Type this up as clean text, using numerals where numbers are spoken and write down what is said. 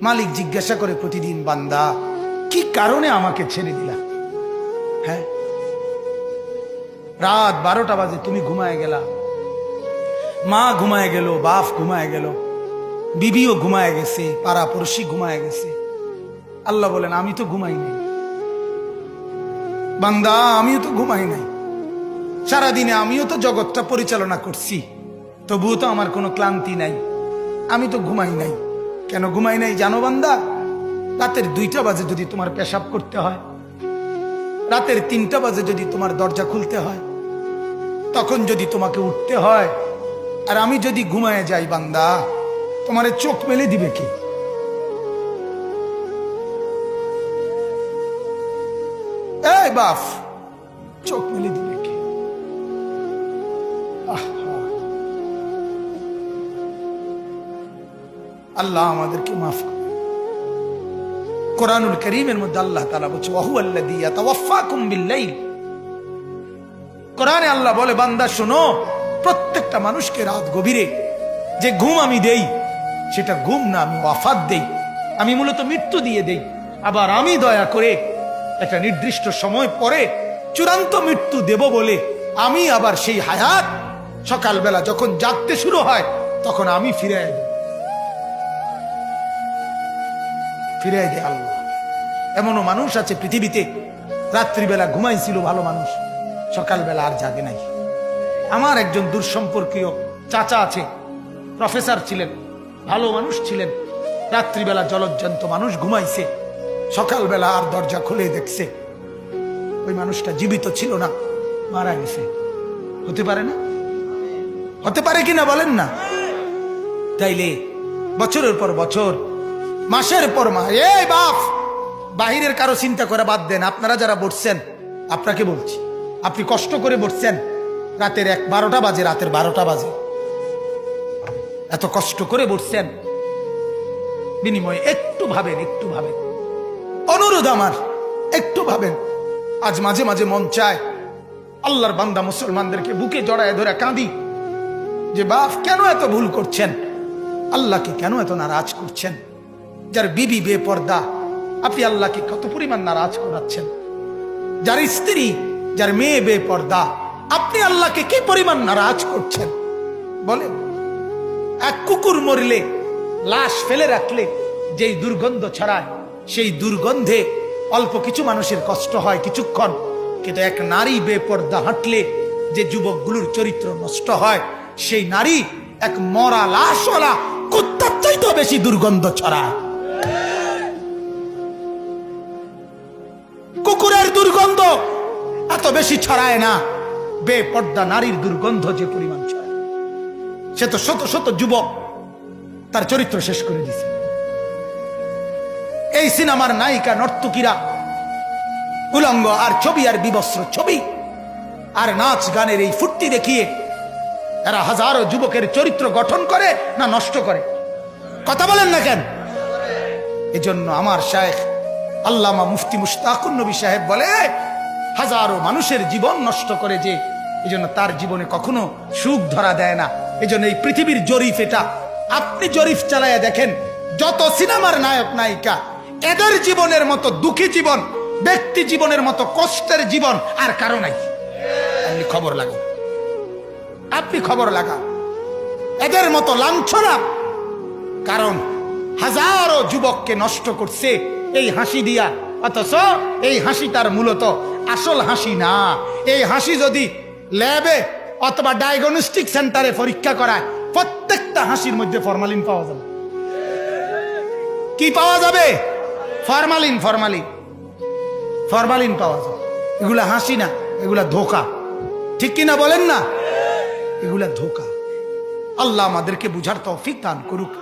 মালিক জিজ্ঞাসা করে প্রতিদিন, বান্দা কি কারণে আমাকে ছেড়ে দিলা? হ্যাঁ, রাত 12টা বাজে তুমি ঘুমায় গেলা, মা ঘুমায় গেল, বাপ ঘুমায় গেল, বিবিও ঘুমায় গেছে, পাড়া পড়শি ঘুমায় গেছে। আল্লাহ বলেন, আমি তো ঘুমাই নাই বান্দা, আমিও তো ঘুমাই নাই। সারাদিনে আমিও তো জগৎটা পরিচালনা করছি, তবুও তো আমার কোনো ক্লান্তি নাই, আমি তো ঘুমাই নাই। কেন ঘুমাই নাই জানো বান্দা? রাতের 2টা বাজে যদি তোমার পেশাব করতে হয়, রাতের 3টা বাজে যদি তোমার দরজা খুলতে হয়, তখন যদি তোমাকে উঠতে হয়, আর আমি যদি ঘুমায় যাই বান্দা, তোমারে চোখ মেলে দিবে কে? এই বাপ, চোখ মেলে দিবে কে? আল্লাহ আমাদেরকে মাফ করে। কোরআনুল কারীমের মধ্যে আল্লাহ তাআলা বলছে, ওয়া হুয়াল্লাযী ইয়াতাওয়াফফাকুম বিল-লাইল। কোরআনে আল্লাহ বলে, বান্দা শোনো, প্রত্যেকটা মানুষকে রাত গভীরে যে ঘুম আমি দেই, সেটা ঘুম না, আমি ওয়াফাত দেই, আমি মূলত মৃত্যু দিয়ে দেই। আবার আমি দয়া করে একটা নির্দিষ্ট সময় পরে চূড়ান্ত মৃত্যু দেব বলে আমি আবার সেই হায়াত সকালবেলা যখন জাগতে শুরু হয় তখন আমি ফিরে দেয় আল্লাহ। এমনও মানুষ আছে পৃথিবীতে, রাত্রিবেলা ঘুমাইছিল ভালো মানুষ, সকালবেলা আর জাগে নাই। আমার একজন দূরসম্পর্কীয় চাচা আছে, প্রফেসর ছিলেন, ভালো মানুষ ছিলেন, রাত্রিবেলা জলজ্জান্ত মানুষ ঘুমাইছে, সকালবেলা আর দরজা খুলে দেখছে ওই মানুষটা জীবিত ছিল না, মারা গেছে। হতে পারে না? হতে পারে কিনা বলেন না? তাইলে বছরের পর বছর, মাসের পর মাস, এই বাপ, বাহিরের কারো চিন্তা করে বাদ দেন। আপনারা যারা বসছেন, আপনাকে বলছি, আপনি কষ্ট করে বসছেন, রাতের 12টা বাজে, রাতের 12টা বাজে, এত কষ্ট করে বসছেন, বিনিময়ে একটু ভাবেন, একটু ভাবেন, অনুরোধ আমার, একটু ভাবেন। আজ মাঝে মাঝে মন চায় আল্লাহর বান্দা মুসলমানদেরকে বুকে জড়ায় ধরে কাঁদি যে বাপ, কেন এত ভুল করছেন? আল্লাহকে কেন এত নারাজ করছেন? যার বিবি বেপর্দা, আপনি আল্লাহকে কত পরিমাণ নারাজ করাচ্ছেন। যার স্ত্রী, যার মেয়ে বেপর্দা, আপনি আল্লাহকে কি পরিমাণ নারাজ করছেন বলেন? এক কুকুর মরলে, লাশ ফেলে রাখলে যেই দুর্গন্ধ ছড়ায়, সেই দুর্গন্ধে অল্প কিছু মানুষের কষ্ট হয় কিছুক্ষণ, কিন্তু এক নারী বেপর্দা হাঁটলে যে যুবকগুলোর চরিত্র নষ্ট হয়, সেই নারী এক মরা লাশওয়ালা কুত্তার চাইতেও বেশি দুর্গন্ধ ছড়ায়। কুকুরের দুর্গন্ধ এত বেশি ছড়ায় না, বেপর্দা নারীর দুর্গন্ধ যে পরিমাণ ছড়ায়। সে তো শত শত যুবক তার চরিত্র শেষ করে দিছে। এই সিনেমার নায়িকা নর্তকীরা উলঙ্গ আর ছবি আর বিবস্ত্র ছবি আর নাচ গানের এই ফুর্তি দেখিয়ে এরা হাজারো যুবকের চরিত্র গঠন করে না নষ্ট করে? কথা বলেন না কেন? এজন্য আমার শায়েখ আল্লামা মুফতি মুশতাকুন নবী সাহেব বলে, হাজারো মানুষের জীবন নষ্ট করে যে, এজন্য তার জীবনে কখনো সুখ ধরা দেয় না। এজন্য এই পৃথিবীর জরিফ এটা, আপনি জরিফ চালায়া দেখেন, যত সিনেমার নায়ক নায়িকা, এদের জীবনের মতো দুঃখী জীবন, ব্যক্তি জীবনের মতো কষ্টের জীবন আর কারো নাই। আপনি খবর লাগান, আপনি খবর লাগান, এদের মতো লাঞ্ছনা। কারণ হাজারো যুবককে নষ্ট করছে এই হাসি দিয়া, অথচ এই হাসি তার মূলত আসল হাসি না। এই হাসি যদি ল্যাবে অথবা ডায়াগনস্টিক সেন্টারে পরীক্ষা করায়, প্রত্যেকটা হাসির মধ্যে ফরমালিন পাওয়া যাবে। কি পাওয়া যাবে? ফরমালিন, ফরমালিন, ফরমালিন পাওয়া যাবে। এগুলা হাসি না, এগুলা ধোকা। ঠিক কিনা বলেন না? এগুলা ধোকা। আল্লাহ আমাদেরকে বুঝার তৌফিক দান করুক।